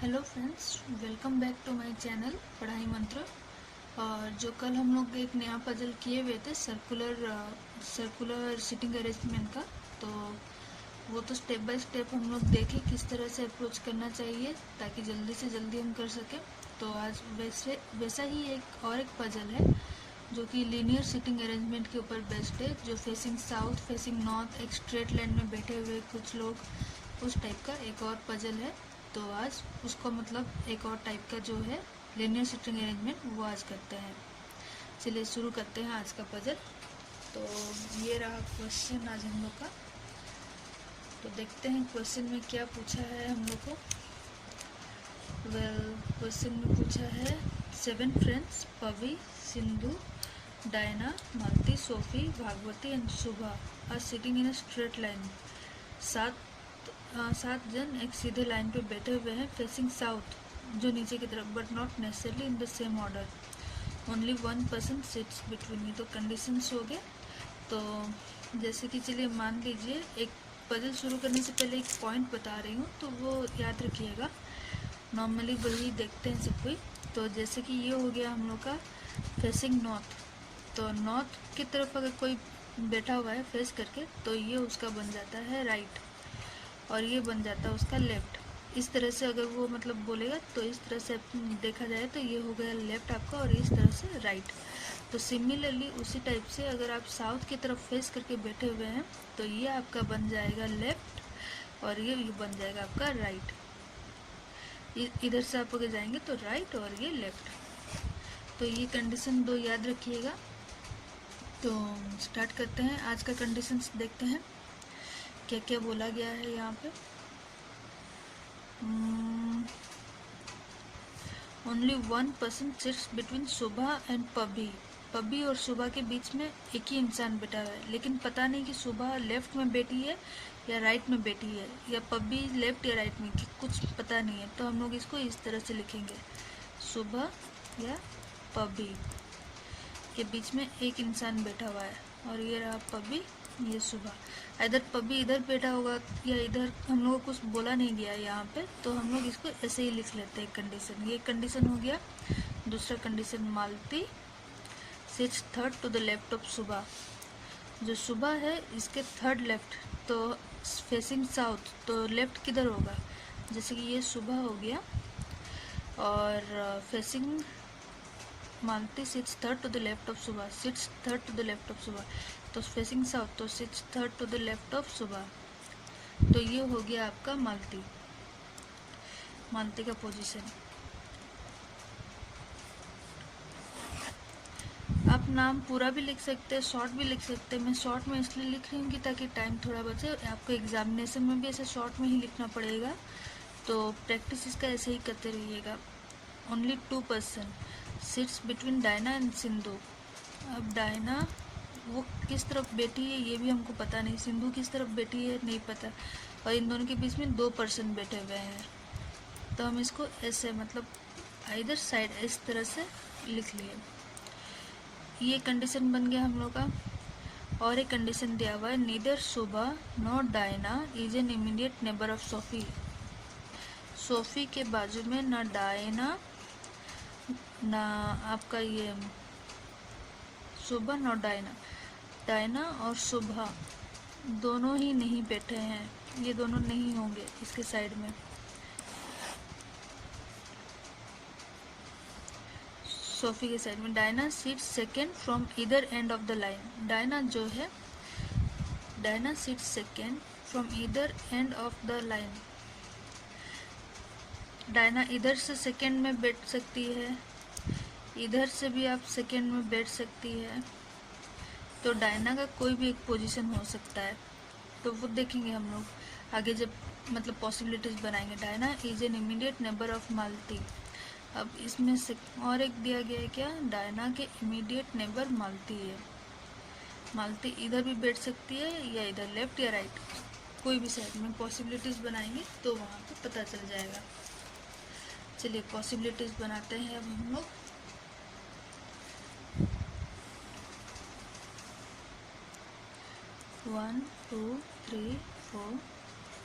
Hello friends, welcome back to my channel Padhai Mantra. और जो कल हम लोग एक नया पजल किए हुए थे सर्कुलर सिटिंग अरेंजमेंट का, तो वो तो स्टेप बाय स्टेप हम लोग देखें किस तरह से अप्रोच करना चाहिए ताकि जल्दी से जल्दी हम कर सकें। तो आज वैसा ही एक पजल है जो कि लीनियर सिटिंग अरेंजमेंट के ऊपर बेस्ड है, जो फेसिंग साउथ फेसिंग नॉर्थ एक स्ट्रेट लाइन में बैठे हुए कुछ लोग, उस टाइप का एक और पजल है। तो आज उसको मतलब एक और टाइप का जो है लीनियर सिटिंग अरेंजमेंट वो आज करते हैं। चलिए शुरू करते हैं आज का पजल। तो ये रहा क्वेश्चन आज हम लोग का। तो देखते हैं क्वेश्चन में क्या पूछा है हम लोग को। क्वेश्चन में पूछा है 7 friends Pavi, Sindhu, Diana, Malati, Sophie, Bhagwati and Shubha are sitting in a straight line. सात जन एक सीधे लाइन पे बैठे हुए हैं फेसिंग साउथ, जो नीचे की तरफ, but not necessarily in the same order. Only 1 person sits between. ये तो कंडीशंस हो गए। तो जैसे कि चलिए मान लीजिए, एक पजल शुरू करने से पहले एक पॉइंट बता रही हूँ तो वो याद रखिएगा। नॉर्मली वही देखते हैं सब कोई। तो जैसे कि ये हो गया हम लोग का फेसिंग नॉर्थ। तो नॉर्थ की तरफ अगर कोई बैठा हुआ है फेस करके, तो ये उसका बन जाता है राइट और ये बन जाता है उसका लेफ्ट। इस तरह से अगर वो मतलब बोलेगा तो इस तरह से देखा जाए तो ये हो गया लेफ्ट आपका और इस तरह से राइट। तो सिमिलरली उसी टाइप से अगर आप साउथ की तरफ फेस करके बैठे हुए हैं तो ये आपका बन जाएगा लेफ्ट और ये बन जाएगा आपका राइट। इधर से आप अगर जाएंगे तो राइट और ये लेफ्ट। तो ये कंडीशन 2 याद रखिएगा। तो स्टार्ट करते हैं। आज का कंडीशंस देखते हैं क्या क्या बोला गया है यहाँ पे। ओनली 1 पर्सन सिट्स बिटवीन सुबह एंड पबी। पबी और सुबह के बीच में एक ही इंसान बैठा हुआ है, लेकिन पता नहीं कि सुबह लेफ्ट में बैठी है या राइट में बैठी है या पबी लेफ्ट या राइट में, कि कुछ पता नहीं है। तो हम लोग इसको इस तरह से लिखेंगे, सुबह या पबी के बीच में एक इंसान बैठा हुआ है और ये रहा पबी, ये सुबह। इधर पबी इधर बैठा होगा या इधर, हम लोग को कुछ बोला नहीं गया यहाँ पे, तो हम लोग इसको ऐसे ही लिख लेते हैं कंडीशन। ये कंडीशन हो गया। दूसरा condition, Malti sits third to the left of Subah. जो सुबह है इसके थर्ड लेफ्ट, तो फेसिंग साउथ, तो लेफ्ट किधर होगा। जैसे कि ये सुबह हो गया और facing Malti sits third to the left of Subah, sits third to the left of Subah, तो फेसिंग साउथ, तो sits third to the left of Subah. तो ये हो गया आपका मालती, मालती का पोजीशन। आप नाम पूरा भी लिख सकते हैं, शॉर्ट भी लिख सकते हैं। मैं शॉर्ट में इसलिए लिख रही हूँ कि ताकि टाइम थोड़ा बचे। आपको एग्जामिनेशन में भी ऐसे शॉर्ट में ही लिखना पड़ेगा, तो प्रैक्टिस इसका ऐसे ही करते रहिएगा। Only 2 person sits between Diana and Sindhu. अब डायना वो किस तरफ बैठी है ये भी हमको पता नहीं, सिंधु किस तरफ बैठी है नहीं पता, और इन दोनों के बीच में 2 पर्सन बैठे हुए हैं। तो हम इसको ऐसे मतलब इधर साइड इस तरह से लिख लिए। ये कंडीशन बन गया हम लोग का। और एक कंडीशन दिया हुआ है, नीदर सुबह not Diana is an immediate neighbour of Sophie. Sophie के बाजू में ना डायना ना आपका ये सुबह नॉट डायना, डायना और सुबह दोनों ही नहीं बैठे हैं, ये दोनों नहीं होंगे इसके साइड में। सोफी के साइड में डायना सीट्स सेकेंड फ्रॉम इधर end of the line. Diana जो है, डायना सीट्स सेकेंड फ्रॉम इधर end of the line. Diana इधर से सेकेंड में बैठ सकती है, इधर से भी आप सेकेंड में बैठ सकती है। तो डायना का कोई भी एक पोजीशन हो सकता है, तो वो देखेंगे हम लोग आगे जब मतलब पॉसिबिलिटीज बनाएंगे। Diana is an immediate neighbour of Malati. अब इसमें से और एक दिया गया है क्या, डायना के इमीडिएट नेबर मालती है। मालती इधर भी बैठ सकती है या इधर लेफ्ट या राइट, कोई भी साइड में पॉसिबिलिटीज बनाएंगे तो वहाँ पे पता चल जाएगा। चलिए पॉसिबिलिटीज बनाते हैं अब हम लोग। One two three four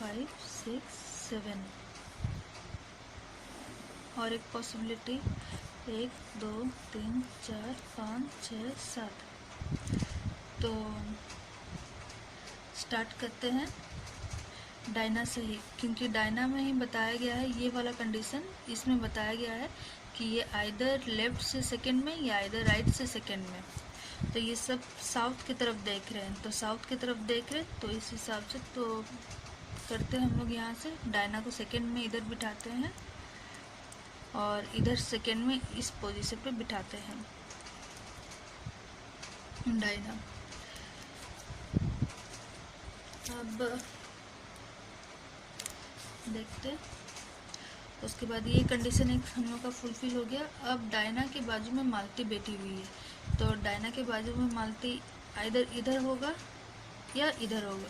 five six seven. और एक पॉसिबिलिटी 1 2 3 4 5 6 7। तो स्टार्ट करते हैं डायना से ही, क्योंकि डायना में ही बताया गया है ये वाला कंडीशन। इसमें बताया गया है कि ये आइदर लेफ्ट से सेकंड में या आइदर राइट से सेकंड में। तो ये सब साउथ की तरफ देख रहे हैं, तो साउथ की तरफ देख रहे हैं, तो इस हिसाब से तो करते हैं हम लोग यहाँ से डायना को सेकंड में इधर बिठाते हैं और इधर सेकंड में इस पोजीशन पे बिठाते हैं डायना। अब देखते हैं, उसके बाद ये कंडीशन एक हम लोग का फुलफिल हो गया। अब डायना के बाजू में मालती बैठी हुई है, तो डायना के बाजू में मालती इधर इधर होगा या इधर होगा,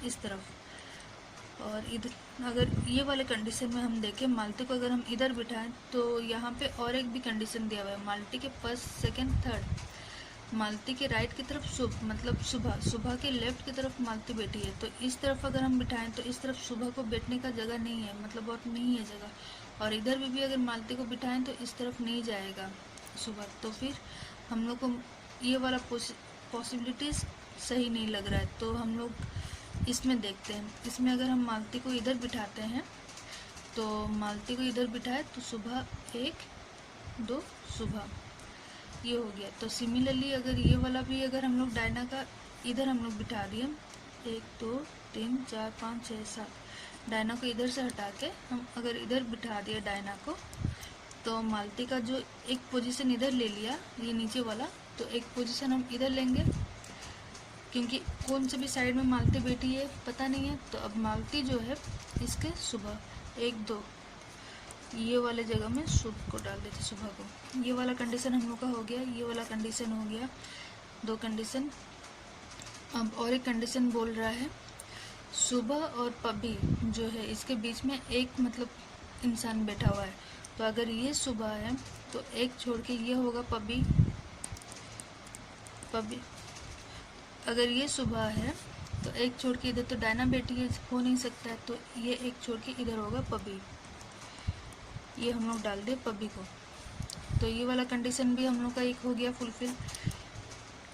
इस तरफ। और इधर अगर ये वाले कंडीशन में हम देखें मालती को अगर हम इधर बिठाएं तो यहाँ पे और एक भी कंडीशन दिया हुआ है, मालती के फर्स्ट सेकंड थर्ड। मालती के राइट की तरफ मतलब सुबह के लेफ्ट की तरफ मालती बैठी है, तो इस तरफ अगर हम बिठाएं तो इस तरफ सुबह को बैठने का जगह नहीं है, मतलब बहुत नहीं है जगह। और इधर भी अगर मालती को बिठाएं तो इस तरफ नहीं जाएगा सुबह, तो फिर हम लोग को ये वाला पॉसिबिलिटीज सही नहीं लग रहा है। तो हम लोग इसमें देखते हैं, इसमें अगर हम मालती को इधर बिठाते हैं तो मालती को इधर बिठाए तो सुबह 1 2 सुबह ये हो गया। तो सिमिलरली अगर ये वाला भी अगर हम लोग डायना का इधर हम लोग बिठा दिए 1 2 3 4 5 6 7, डायना को इधर से हटा के हम अगर इधर बिठा दिए डायना को, तो मालती का जो एक पोजीशन इधर ले लिया ये नीचे वाला, तो एक पोजीशन हम इधर लेंगे, क्योंकि कौन से भी साइड में मालती बैठी है पता नहीं है। तो अब मालती जो है इसके सुबह 1 2 ये वाले जगह में सुबह को डाल देते, सुबह को। ये वाला कंडीशन हम लोग का हो गया, ये वाला कंडीशन हो गया, 2 कंडीशन। अब और एक कंडीशन बोल रहा है सुबह और पबी जो है इसके बीच में एक मतलब इंसान बैठा हुआ है। तो अगर ये सुबह है तो एक छोड़ के ये होगा पबी। अगर ये सुबह है तो एक छोड़ के इधर तो डायना बैठी है, हो नहीं सकता है, तो ये एक छोड़ के इधर होगा पबी। ये हम लोग डाल दे पबी को, तो ये वाला कंडीशन भी हम लोग का एक हो गया फुलफिल।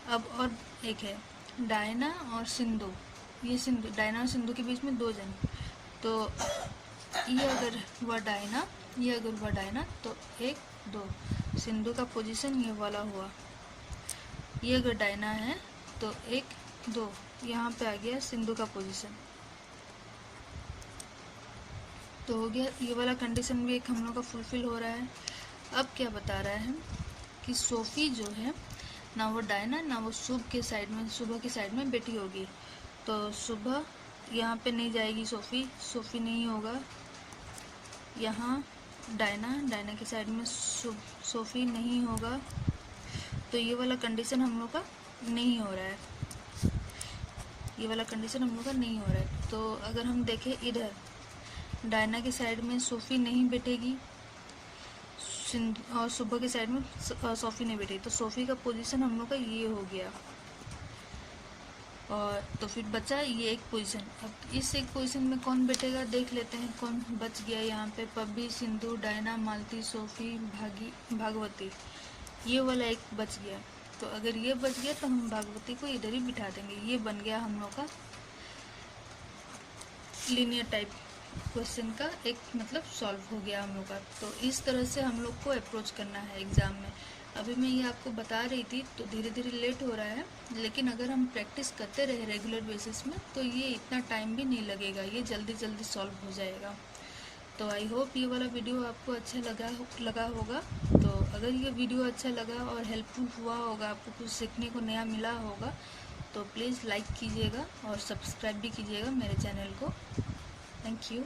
अब और एक है डायना और सिंधु। ये सिंधु, डायना और सिंधु के बीच में 2 जन, तो ये अगर हुआ डायना, ये अगर हुआ डायना तो 1 2 सिंधु का पोजीशन ये वाला हुआ। ये अगर डायना है तो 1 2 यहाँ पे आ गया सिंधु का पोजीशन, तो हो गया। ये वाला कंडीशन भी एक हम लोग का फुलफिल हो रहा है। अब क्या बता रहा है कि सोफ़ी जो है ना वो डायना ना वो सुबह के साइड में बैठी होगी, तो सुबह यहाँ पे नहीं जाएगी, सोफ़ी नहीं होगा। यहाँ डायना के साइड में सोफ़ी नहीं होगा, तो ये वाला कंडीशन हम लोग का नहीं हो रहा है, ये वाला कंडीशन हम लोग का नहीं हो रहा है। तो अगर हम देखें इधर डायना के साइड में सोफ़ी नहीं बैठेगी और सुबह के साइड में सोफ़ी नहीं बैठेगी, तो सोफ़ी का पोजीशन हम लोग का ये हो गया। और तो फिर बचा ये एक पोजीशन। अब इस एक पोजीशन में कौन बैठेगा देख लेते हैं, कौन बच गया यहाँ पे। पबी, सिंधु, डायना, मालती, सोफ़ी, भागवती, ये वाला एक बच गया। तो अगर ये बच गया तो हम भागवती को इधर ही बिठा देंगे। ये बन गया हम लोग का लीनियर टाइप क्वेश्चन का एक मतलब सॉल्व हो गया हम लोग का। तो इस तरह से हम लोग को अप्रोच करना है एग्ज़ाम में। अभी मैं ये आपको बता रही थी तो धीरे धीरे लेट हो रहा है, लेकिन अगर हम प्रैक्टिस करते रहे रेगुलर बेसिस में तो ये इतना टाइम भी नहीं लगेगा, ये जल्दी जल्दी सॉल्व हो जाएगा। तो आई होप ये वाला वीडियो आपको अच्छा लगा होगा। तो अगर ये वीडियो अच्छा लगा और हेल्पफुल हुआ होगा, आपको कुछ सीखने को नया मिला होगा, तो प्लीज़ लाइक कीजिएगा और सब्सक्राइब भी कीजिएगा मेरे चैनल को। Thank you.